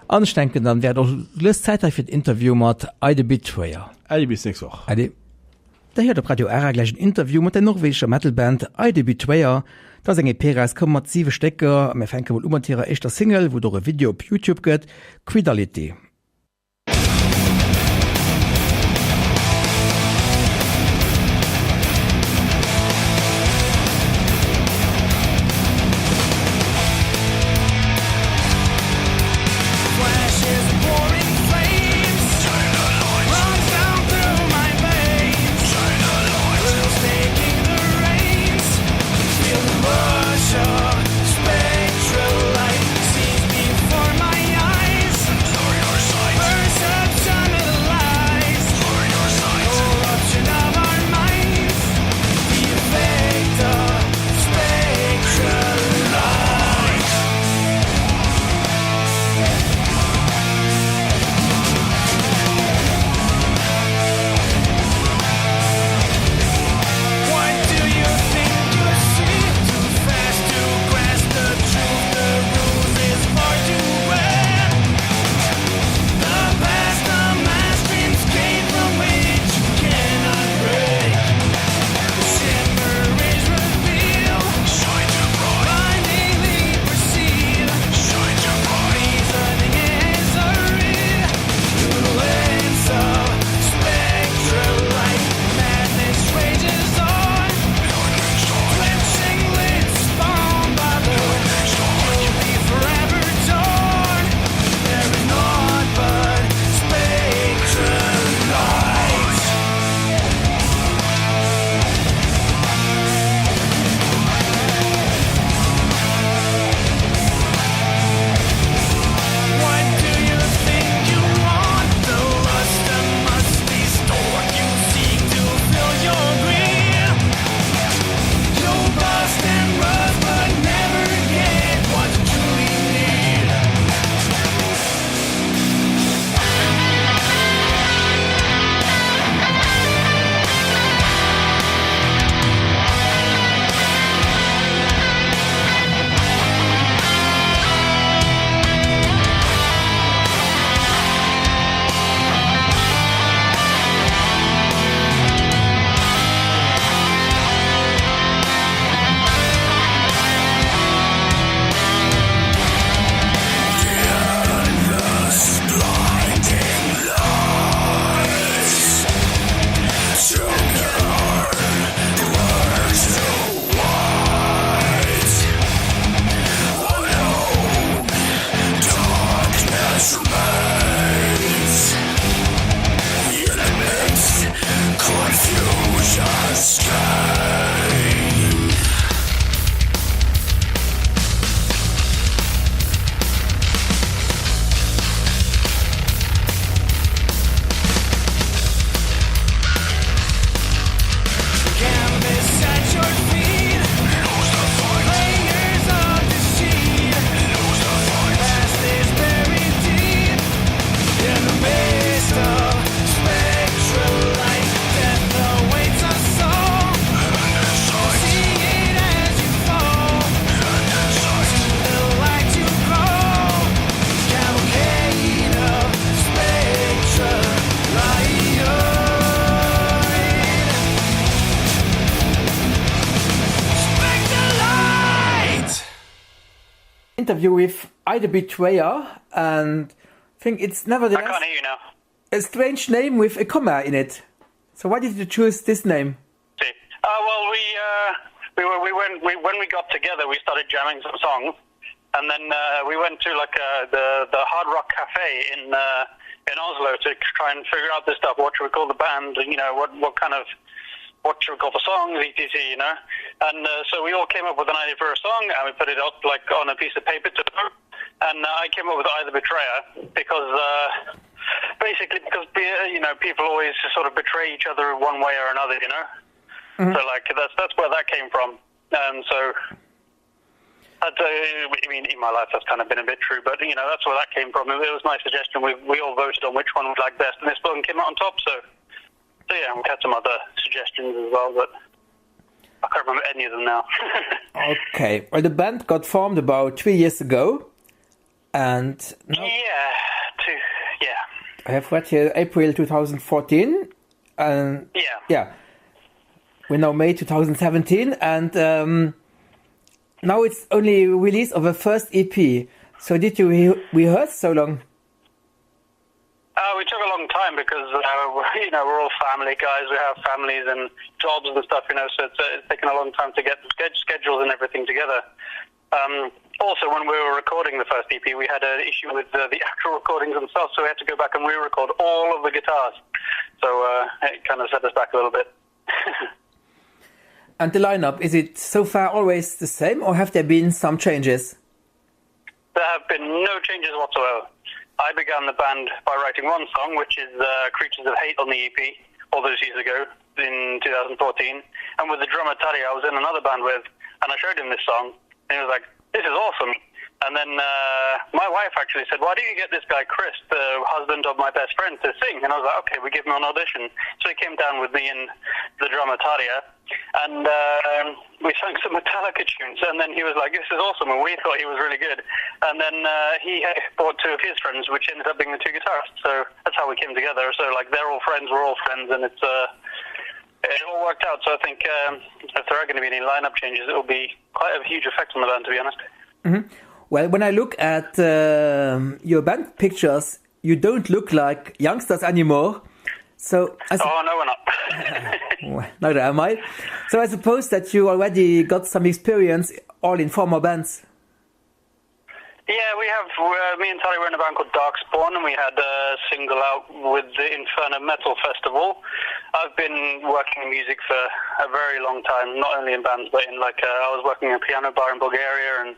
Andenken dann wär doch Zeit fir d Interview mat Eide Betrayer. Eide bis nächste Woche. Eide. Da hier op Radio ARA gleich ein Interview mit der norwegischer Metalband Eide Betrayer. Da eng EP kom mat 7 Stecker, mir fenke wohl umtierer echtter Single, wo doch ein Video auf YouTube gëtt, Quidality. Interview with Eide Betrayer, and I think it's nevertheless I can't hear you now. A strange name with a comma in it. So why did you choose this name? Well, when we got together, we started jamming some songs, and then we went to like the Hard Rock Cafe in Oslo to try and figure out this stuff. What should we call the band? And what should we call the songs, etc. You know? And so we all came up with an idea for a song, and we put it out like on a piece of paper and I came up with Eide Betrayer because basically because people always sort of betray each other one way or another, you know. Mm-hmm. So like that's where that came from, and so I mean in my life that's kind of been a bit true, but that's where that came from. It was my suggestion. We all voted on which one we liked best, and this one came out on top. So yeah, we had some other suggestions as well, but I can't remember any of them now. Okay, well the band got formed about 3 years ago, And I have read here April 2014, and we're now May 2017, and now it's only release of a first EP. So did you rehearse so long? We took a long time because we're all family guys. We have families and jobs and stuff, so it's taken a long time to get schedules and everything together. Also, when we were recording the first EP, we had an issue with the actual recordings themselves, so we had to go back and re-record all of the guitars. So it kind of set us back a little bit. And the lineup, is it so far always the same, or have there been some changes? There have been no changes whatsoever. I began the band by writing one song, which is Creatures of Hate on the EP, all those years ago, in 2014. And with the drummer Tari, I was in another band with, and I showed him this song, and he was like, "This is awesome." And then my wife actually said, "Why don't you get this guy Chris, the husband of my best friend, to sing?" And I was like, "Okay, we give him an audition." So he came down with me and the drummer Tadia, and we sang some Metallica tunes. And then he was like, "This is awesome," and we thought he was really good. And then he brought two of his friends, which ended up being the two guitarists. So that's how we came together. So like they're all friends, we're all friends, and it all worked out. So I think if there are going to be any lineup changes, it will be quite a huge effect on the band, to be honest. Mm-hmm. Well, when I look at your band pictures, you don't look like youngsters anymore. So no, we're not. Well, neither am I. So I suppose that you already got some experience all in former bands. Yeah, we have. Me and Tali were in a band called Darkspawn, and we had a single out with the Inferno Metal Festival. I've been working in music for a very long time, not only in bands, but in I was working in a piano bar in Bulgaria and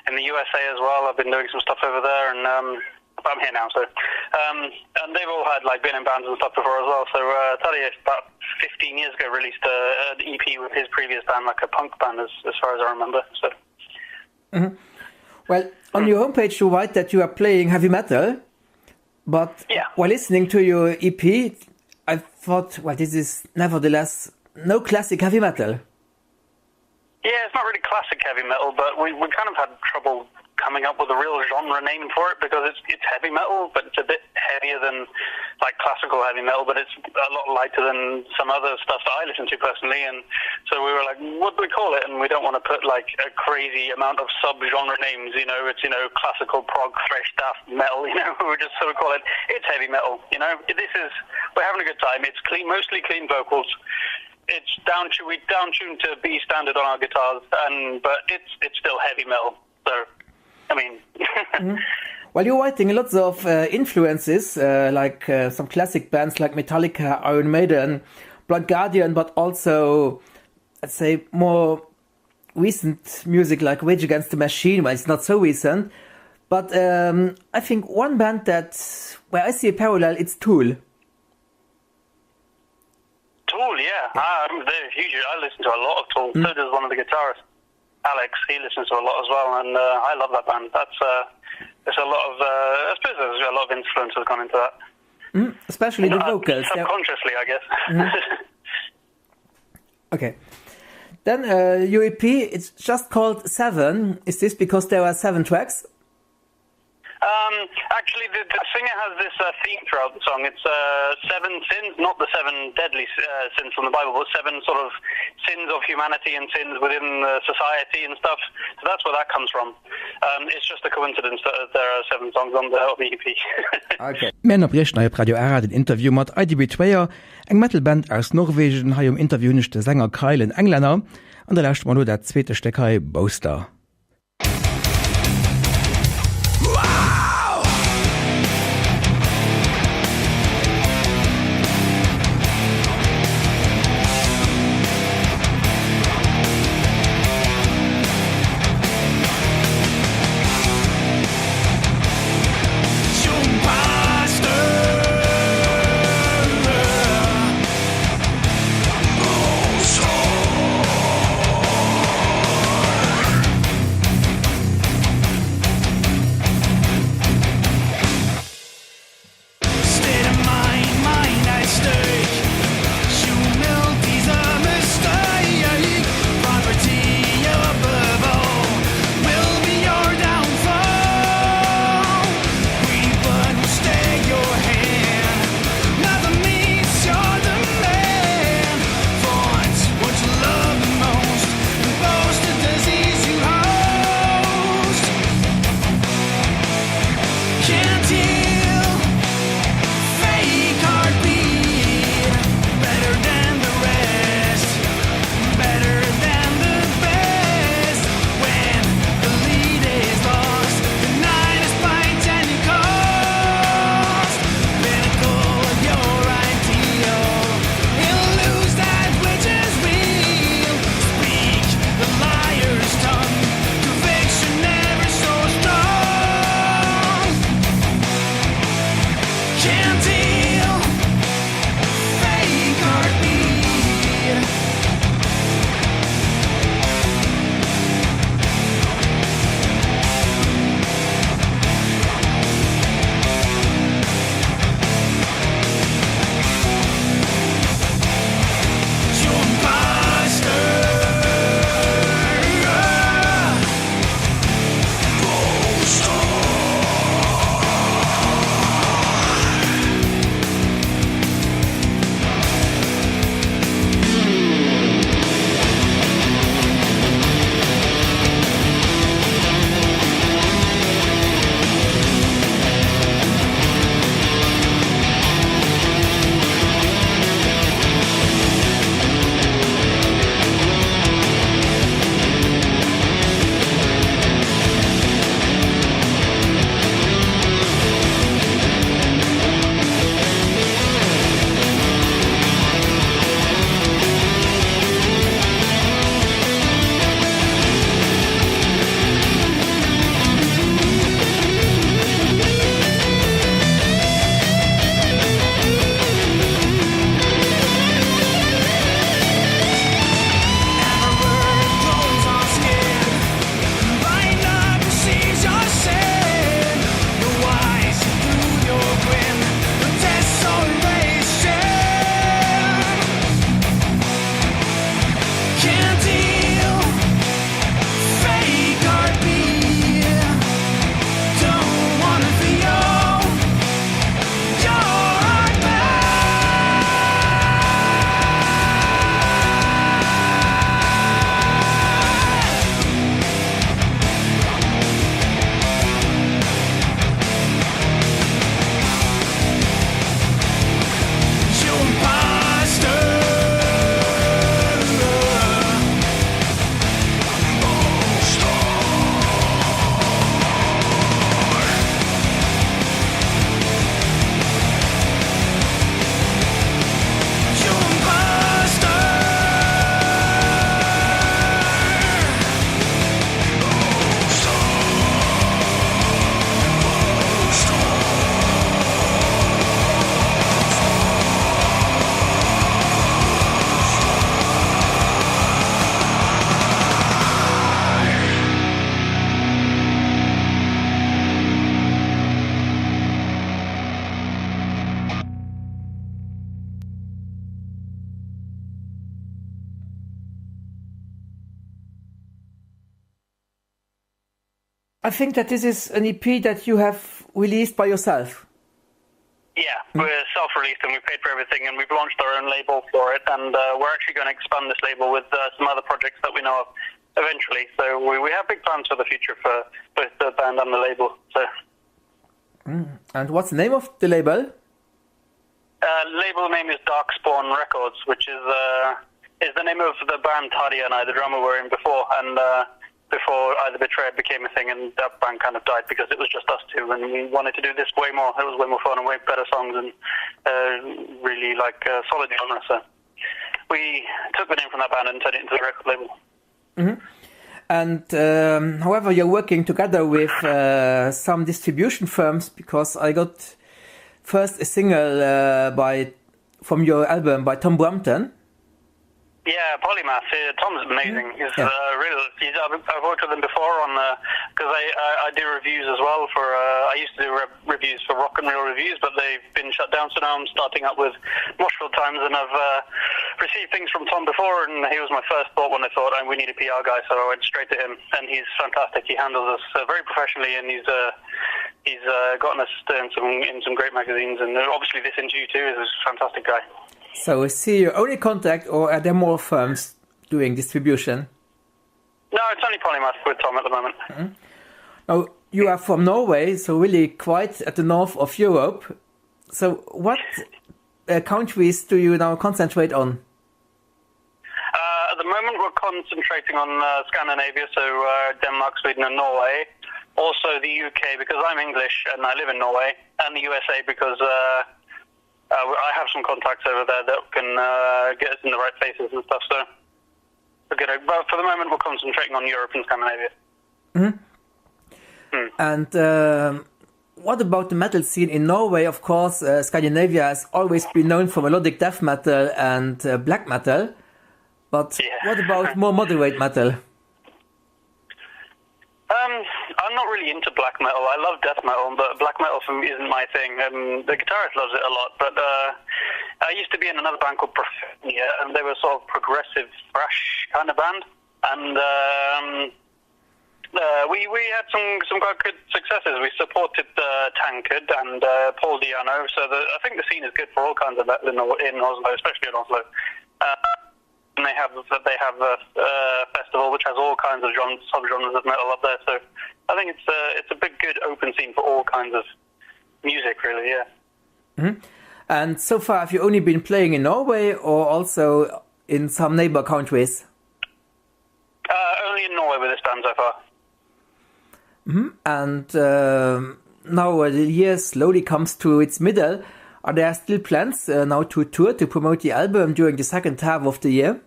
in the USA as well. I've been doing some stuff over there, and I'm here now. So, and they've all had been in bands and stuff before as well. So Tali, about 15 years ago, released an EP with his previous band, like a punk band, as far as I remember. So. Mm-hmm. Well, on your homepage you write that you are playing heavy metal, but while listening to your EP, I thought, well, this is nevertheless no classic heavy metal. Yeah, it's not really classic heavy metal, but we kind of had trouble coming up with a real genre name for it because it's heavy metal, but it's a bit heavier than classical heavy metal, but it's a lot lighter than some other stuff that I listen to personally. And so we were like, what do we call it? And we don't want to put a crazy amount of sub-genre names, it's classical prog thrash death metal, we just sort of call it, it's heavy metal, we're having a good time. It's mostly clean vocals. It's down-tuned to B standard on our guitars, but it's still heavy metal. So, I mean. Mm-hmm. Well, you're writing lots of influences, some classic bands like Metallica, Iron Maiden, Blood Guardian, but also, let's say, more recent music like Rage Against the Machine. Well, it's not so recent. But I think one band where I see a parallel, it's Tool. Tool, yeah. They're huge. I listen to a lot of Tool. So does one of the guitarists, Alex. He listens to a lot as well, and I love that band. There's a lot of, I suppose there's a lot of influence has gone into that. Especially the vocals. Subconsciously, I guess. Mm-hmm. Okay. Then your EP, it's just called 7. Is this because there are 7 tracks? Actually, the singer has this theme throughout the song. It's 7 sins, not the 7 deadly sins from the Bible, but 7 sort of sins of humanity and sins within society and stuff. So that's where that comes from. It's just a coincidence that there are 7 songs on the EP. Okay. Men opbrechen auf Radio ARA den Interview mit IDB Twayer, eng Metalband aus Norwegen, ha Interview nicht der Sänger Kyle in Engländer, und der lässt mal nur der zweite Stecker Boaster. I think that this is an EP that you have released by yourself. Yeah, we're self-released and we paid for everything, and we've launched our own label for it, and we're actually going to expand this label with some other projects that we know of eventually. So we have big plans for the future for both the band and the label. So. And what's the name of the label? Label name is Darkspawn Records, which is the name of the band Tadia and I, the drummer, were in before, and before Either Betrayed became a thing, and that band kind of died because it was just us two, and we wanted to do this way more. It was way more fun and way better songs, and really solid genre. So we took the name from that band and turned it into the record label. Mm-hmm. And however, you're working together with some distribution firms, because I got first a single from your album by Tom Brampton. Yeah, Polymath. Tom's amazing. He's I've worked with him before on because I do reviews as well for. I used to do reviews for Rock and Real Reviews, but they've been shut down. So now I'm starting up with Moshville Times, and I've received things from Tom before, and he was my first thought when I thought we need a PR guy. So I went straight to him, and he's fantastic. He handles us very professionally, and he's gotten us in some great magazines, and obviously this in G2 is a fantastic guy. So is he your only contact, or are there more firms doing distribution? No, it's only Polymath with Tom at the moment. Mm-hmm. Now, you are from Norway, so really quite at the north of Europe. So what countries do you now concentrate on? At the moment, we're concentrating on Scandinavia, so Denmark, Sweden, and Norway. Also the UK, because I'm English and I live in Norway, and the USA, because I have some contacts over there that can get us in the right places and stuff. So, but for the moment, we're concentrating on Europe and Scandinavia. Mm-hmm. And what about the metal scene in Norway? Of course, Scandinavia has always been known for melodic death metal and black metal. But what about more moderate metal? I'm not really into black metal. I love death metal, but black metal for me isn't my thing. The guitarist loves it a lot, but I used to be in another band called Profania, and they were sort of progressive thrash kind of band. And we had some quite good successes. We supported Tankard and Paul Diano, so I think the scene is good for all kinds of metal in Oslo, especially in Oslo. And they have a festival which has all kinds of subgenres of metal up there. So I think it's a big, good open scene for all kinds of music, really. Yeah. Mm-hmm. And so far, have you only been playing in Norway or also in some neighbor countries? Only in Norway with this band so far. Mm-hmm. And now the year slowly comes to its middle. Are there still plans now to tour to promote the album during the second half of the year?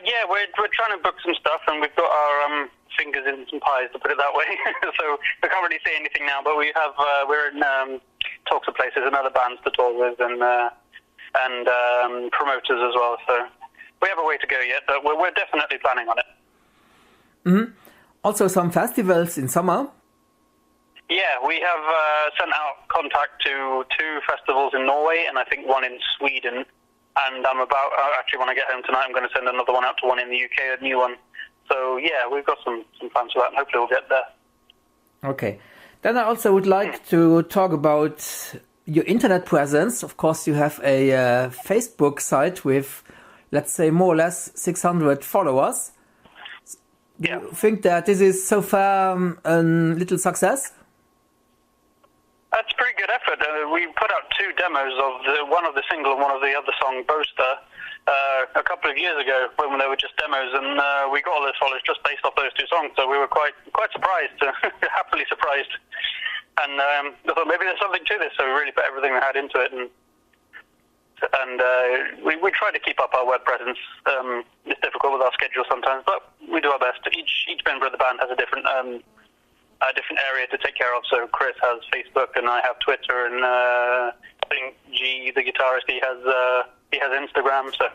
Yeah, we're trying to book some stuff, and we've got our fingers in some pies, to put it that way. So we can't really say anything now, but we're in talks of places and other bands to tour with, and promoters as well. So we have a way to go yet, but we're definitely planning on it. Mm-hmm. Also, some festivals in summer. Yeah, we have sent out contact to 2 festivals in Norway, and I think 1 in Sweden. And actually, when I get home tonight, I'm going to send another one out to 1 in the UK, a new one. So, yeah, we've got some plans for that, and hopefully we'll get there. Okay. Then I also would like to talk about your internet presence. Of course, you have a Facebook site with, let's say, more or less 600 followers. Do you think that this is so far a little success? That's a pretty good effort. We put out 2 demos of one of the single and one of the other song, Boaster, a couple of years ago when they were just demos, and we got all those followers just based off those 2 songs. So we were quite surprised, happily surprised. And I thought maybe there's something to this, so we really put everything we had into it. And we try to keep up our web presence. It's difficult with our schedule sometimes, but we do our best. Each member of the band has a different area to take care of. So Chris has Facebook, and I have Twitter, and I think G, the guitarist, he has Instagram. So.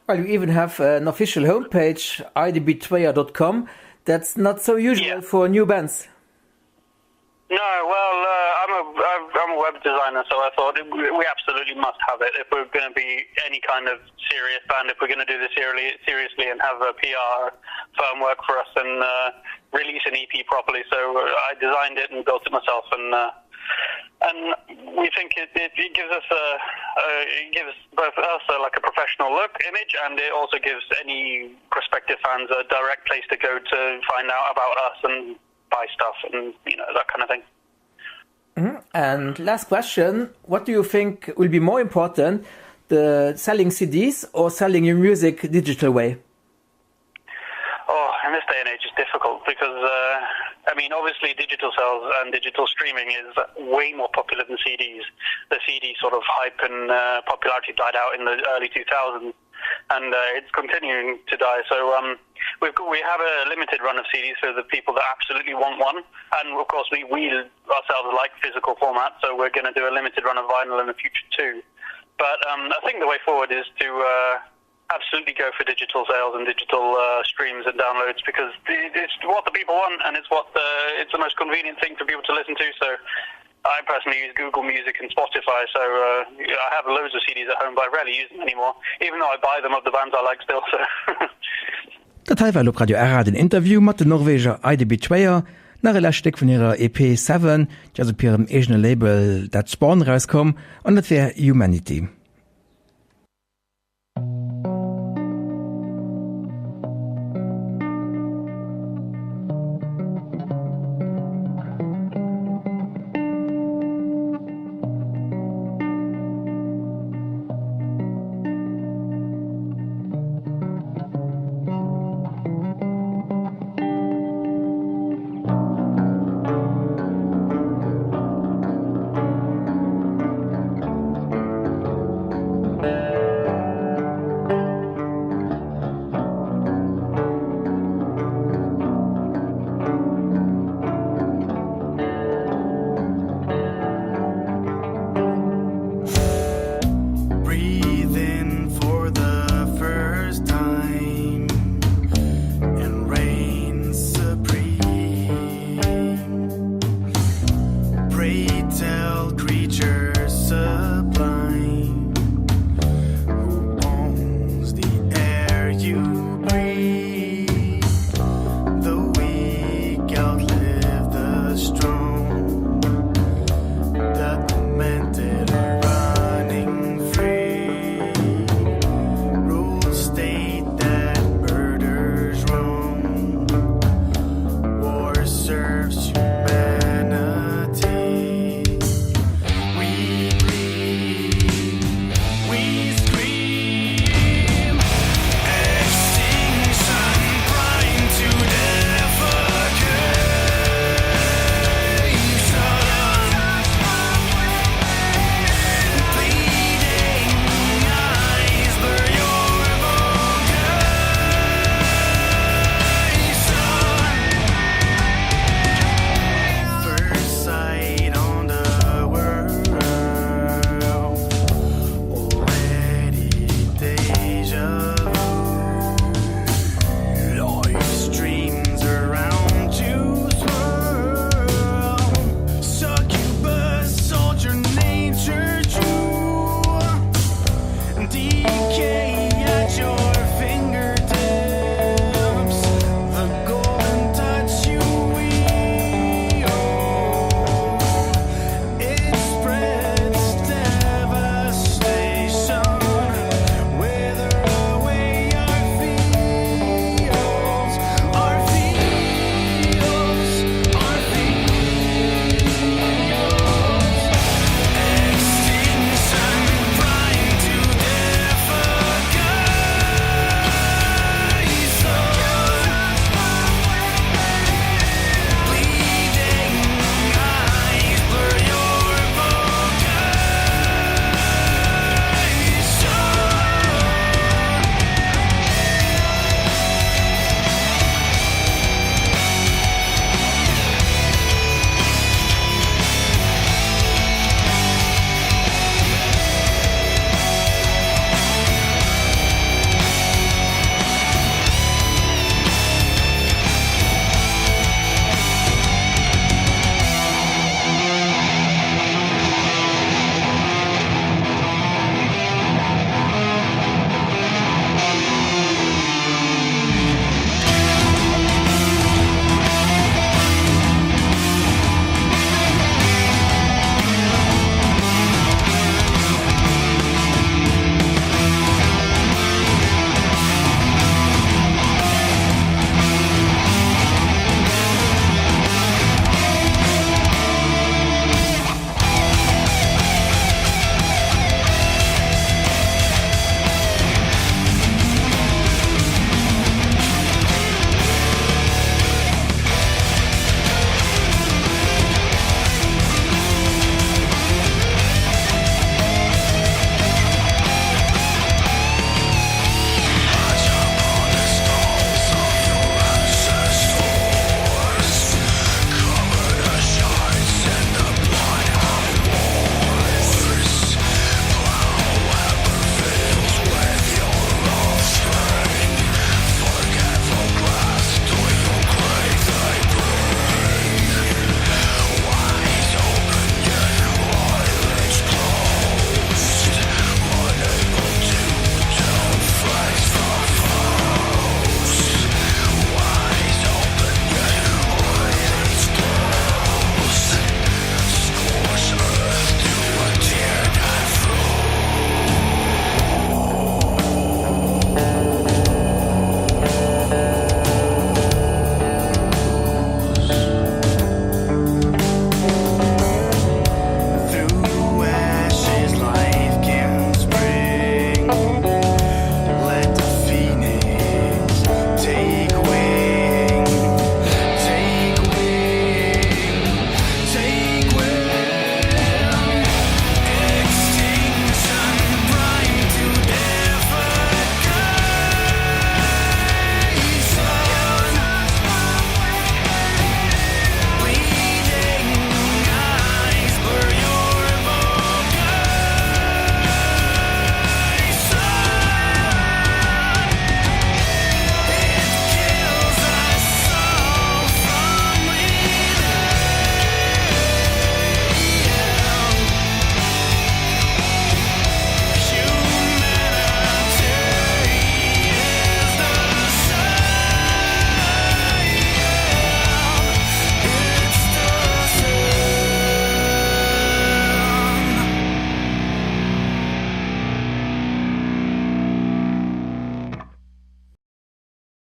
Well, you even have an official homepage, idb2.com. That's not so usual for new bands. No, well, I'm a web designer, so I thought we absolutely must have it if we're going to be any kind of serious band. If we're going to do this seriously and have a PR firm work for us and release an EP properly, so I designed it and built it myself, and we think it gives us it gives both us like a professional look image, and it also gives any prospective fans a direct place to go to find out about us and buy stuff and that kind of thing. Mm-hmm. And last question, what do you think will be more important, the selling CDs or selling your music digital way? Oh, in this day and age it's difficult because obviously digital sales and digital streaming is way more popular than CDs. The CD sort of hype and popularity died out in the early 2000s, and it's continuing to die. So we have a limited run of CDs for the people that absolutely want one, and of course we ourselves like physical format, so we're going to do a limited run of vinyl in the future too. But I think the way forward is to absolutely go for digital sales and digital streams and downloads, because it's what the people want, and it's the most convenient thing for people to listen to. So I personally use Google Music and Spotify, so I have loads of CDs at home, but I rarely use them anymore, even though I buy them of the bands I like still. So. Dat war op Radio ARA den Interview mat den Norweger IDB2 nach Elastik vun ihrer EP7, die op ihrem egene Label dat Spawn rauskom, an dat wär Humanity. Satan.